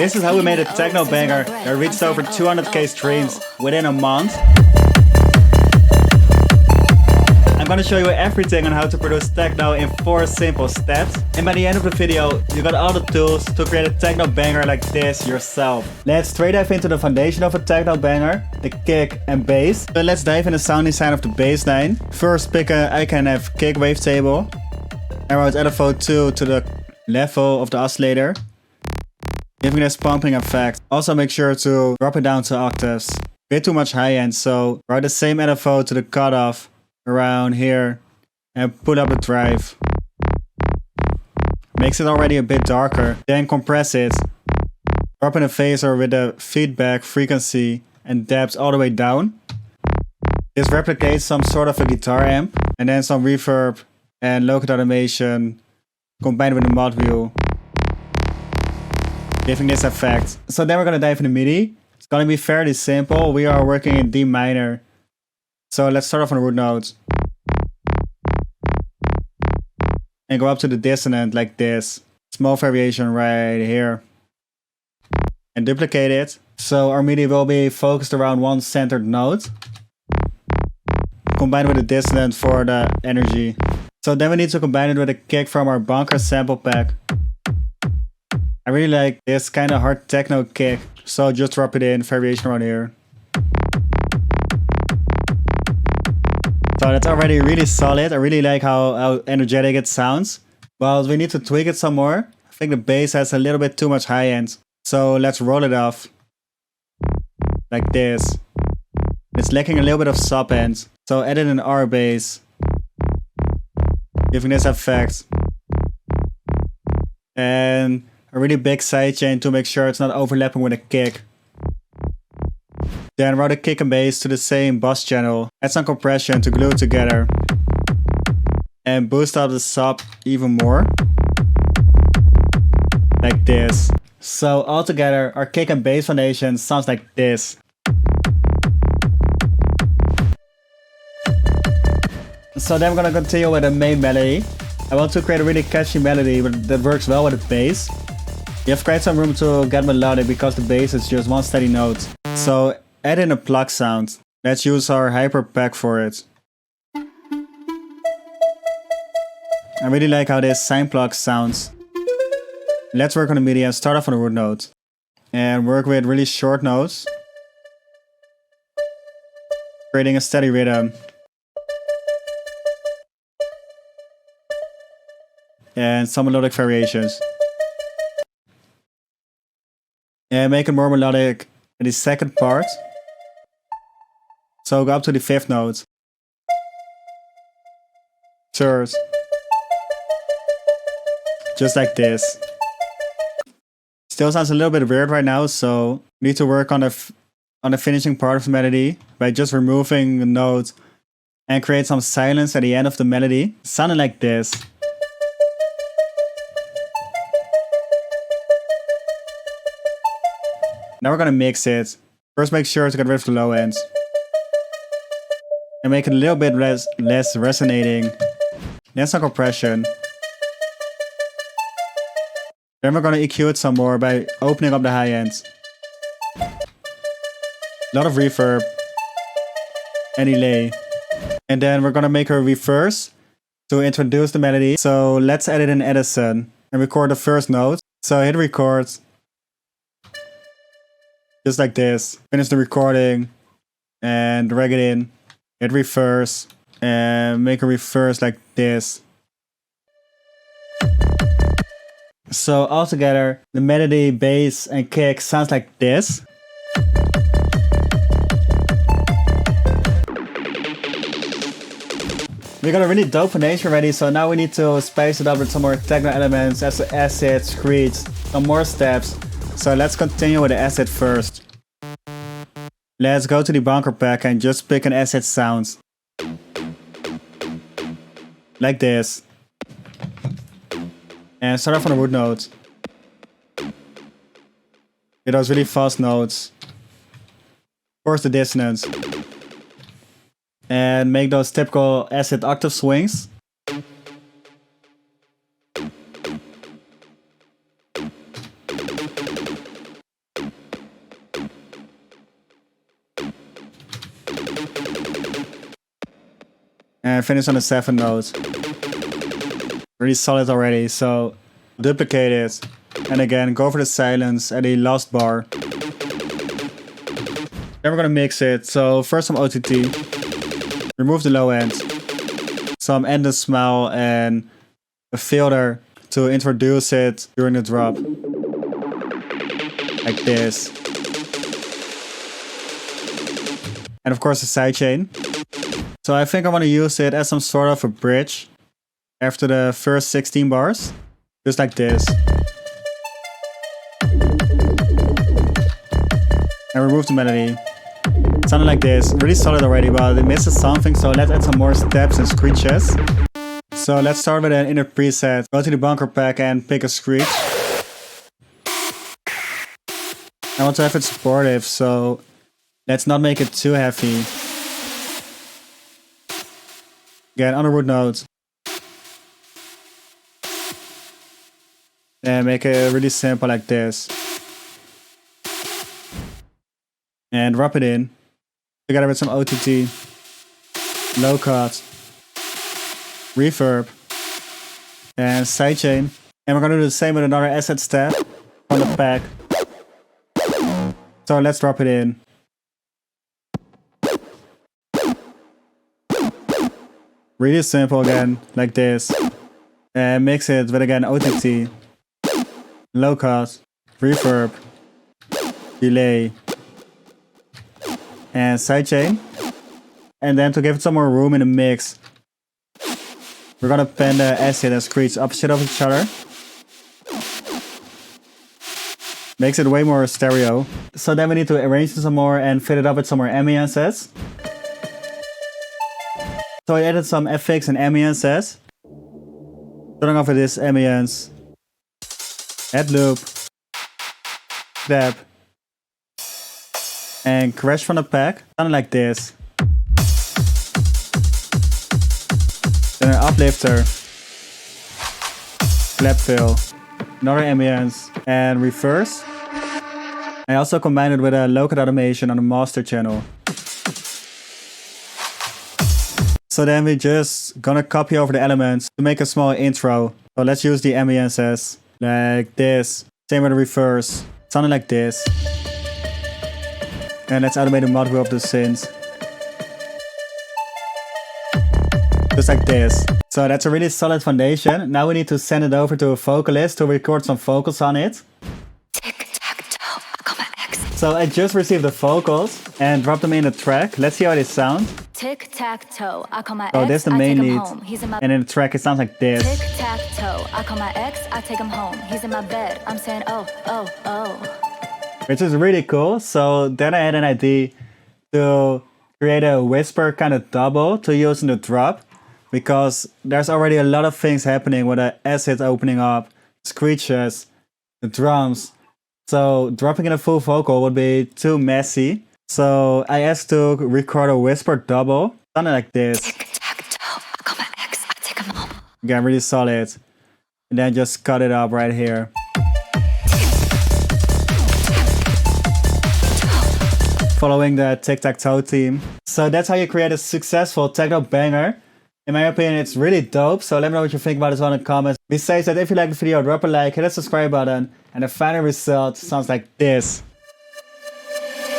This is how we made a techno banger that reached over 200k streams within a month. I'm gonna show you everything on how to produce techno in 4 simple steps. And by the end of the video, you got all the tools to create a techno banger like this yourself. Let's straight dive into the foundation of a techno banger, the kick and bass. So let's dive in the sound design of the bass line. First pick a icon F kick wavetable. Arrows LFO 2 to the level of the oscillator, giving this pumping effect. Also make sure to drop it down to octaves. Bit too much high end, so route the same LFO to the cutoff around here and pull up the drive. Makes it already a bit darker. Then compress it. Drop in a phaser with the feedback frequency and depth all the way down. This replicates some sort of a guitar amp, and then some reverb and local automation combined with the mod view, giving this effect. So then we're gonna dive into MIDI. It's gonna be fairly simple. We are working in D minor. So let's start off on the root note. And go up to the dissonant like this. Small variation right here. And duplicate it. So our MIDI will be focused around one centered note, combined with the dissonant for the energy. So then we need to combine it with a kick from our bunker sample pack. I really like this kind of hard techno kick, so just drop it in, variation around here. So that's already really solid. I really like how energetic it sounds. But we need to tweak it some more. I think the bass has a little bit too much high end. So let's roll it off. Like this. It's lacking a little bit of sub end. So add in an R bass, giving this effect. And a really big sidechain to make sure it's not overlapping with a kick. Then route the kick and bass to the same bus channel. Add some compression to glue it together. And boost up the sub even more. Like this. So altogether, our kick and bass foundation sounds like this. So then we're gonna continue with the main melody. I want to create a really catchy melody that works well with the bass. You have quite some room to get melodic because the bass is just one steady note. So add in a pluck sound. Let's use our hyper pack for it. I really like how this sine pluck sounds. Let's work on the MIDI and start off on the root note. And work with really short notes, creating a steady rhythm. And some melodic variations. And make it more melodic in the second part. So go up to the 5th note. 3rd. Just like this. Still sounds a little bit weird right now, so we need to work on the finishing part of the melody by just removing the note and create some silence at the end of the melody. Sounding like this. Now we're gonna mix it. First make sure to get rid of the low end. And make it a little bit less resonating. Then some compression. Then we're gonna EQ it some more by opening up the high end. A lot of reverb. And delay. And then we're gonna make a reverse to introduce the melody. So let's edit in Edison and record the first note. So hit record. Just like this. Finish the recording and drag it in. Hit reverse and make a reverse like this. So altogether, the melody, bass and kick sounds like this. We got a really dope foundation ready, so now we need to spice it up with some more techno elements as the acid, screech, some more steps. So let's continue with the acid first. Let's go to the bunker pack and just pick an acid sound. Like this. And start off on the root note. Get those really fast notes. Of course the dissonance. And make those typical acid octave swings. And finish on the 7th note. Really solid already, so duplicate it. And again, go for the silence at the last bar. Then we're gonna mix it. So first some OTT. Remove the low end. Some endless smile and a filter to introduce it during the drop. Like this. And of course a sidechain. So I think I want to use it as some sort of a bridge after the first 16 bars. Just like this. And remove the melody. Sounded like this. Really solid already, but it misses something, so let's add some more steps and screeches. So let's start with an inner preset. Go to the bunker pack and pick a screech. I want to have it supportive, so let's not make it too heavy. Again, underwood note. And make it really simple like this. And drop it in. Together with some OTT. Low cut. Reverb. And sidechain. And we're gonna do the same with another asset step on the pack. So let's drop it in. Really simple again, like this. And mix it with again OTT. Low cut. Reverb. Delay. And sidechain. And then to give it some more room in the mix, we're gonna pen the acid and screech opposite of each other. Makes it way more stereo. So then we need to arrange it some more and fit it up with some more ambiances. So I added some FX and ambiances. Starting off with this ambience. Add loop. Clap. And crash from the pack. Sounding like this. Then an uplifter. Clap fill. Another ambience. And reverse. I also combined it with a low cut automation on the master channel. So then we're just gonna copy over the elements to make a small intro. So let's use the ambiances like this. Same with the reverse. Sounding like this. And let's automate the mod wheel of the synths. Just like this. So that's a really solid foundation. Now we need to send it over to a vocalist to record some vocals on it. Tic Tac Toe, I got my ex. So I just received the vocals and dropped them in the track. Let's see how they sound. Tic Tac Toe, I call my ex. So this is the I main take him lead. home. He's in my And in the track it sounds like this. Tic Tac Toe, I call my ex. I take him home. He's in my bed. I'm saying oh, oh, oh. Which is really cool. So then I had an idea to create a whisper kind of double to use in the drop. Because there's already a lot of things happening with the acid opening up, screeches, the drums. So dropping in a full vocal would be too messy. So I asked to record a whisper double, sounding like this. Tic Tac Toe, I call my ex. I take him home. Again, really solid. And then just cut it up right here. Following the Tic Tac Toe theme. So that's how you create a successful techno banger. In my opinion, it's really dope, so let me know what you think about it as well in the comments. Besides that, if you like the video, drop a like, hit the subscribe button, and the final result sounds like this.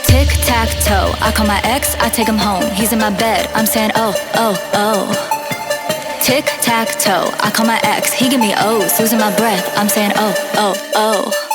Tic Tac Toe, I call my ex. I take him home. He's in my bed. I'm saying oh, oh, oh. Tic Tac Toe, I call my ex. He give me O's, losing my breath. I'm saying oh, oh, oh.